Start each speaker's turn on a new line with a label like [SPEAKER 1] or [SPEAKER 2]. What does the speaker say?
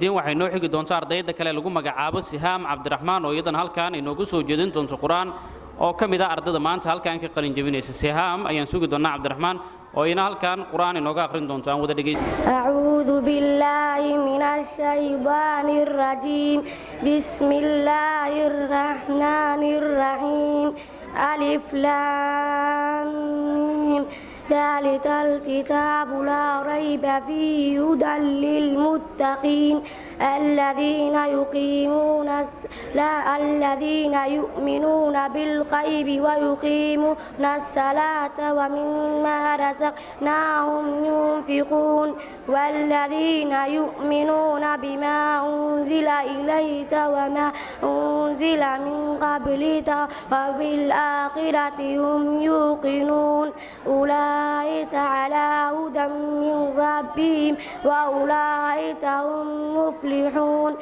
[SPEAKER 1] دين waxay noo xigi doontaa ardayda kale lagu magacaabo Sihaam Cabdiraxmaan oo iyadan halkaan inoogu soo jeedin doonto Quraan oo kamid ah ardayda maanta halkaan ka qalin jabinaysa Sihaam ayaan sugi doonaa Cabdiraxmaan oo ina halkaan Quraan inooga akhrin doonto aan wada dhageysan
[SPEAKER 2] أعوذ بالله من الشيطان الرجيم بسم الله الرحمن الرحيم ألف لام ميم ذلك الكتاب لا ريب فيه هدى للمتقين الذين يؤمنون بالغيب ويقيمون الصلاة ومما رزقناهم ينفقون والذين يؤمنون بما أنزل إليك وما أنزل من قبلك وبالآخرة هم يوقنون أولئك على هدى من ربهم وأولئك هم مفلحون.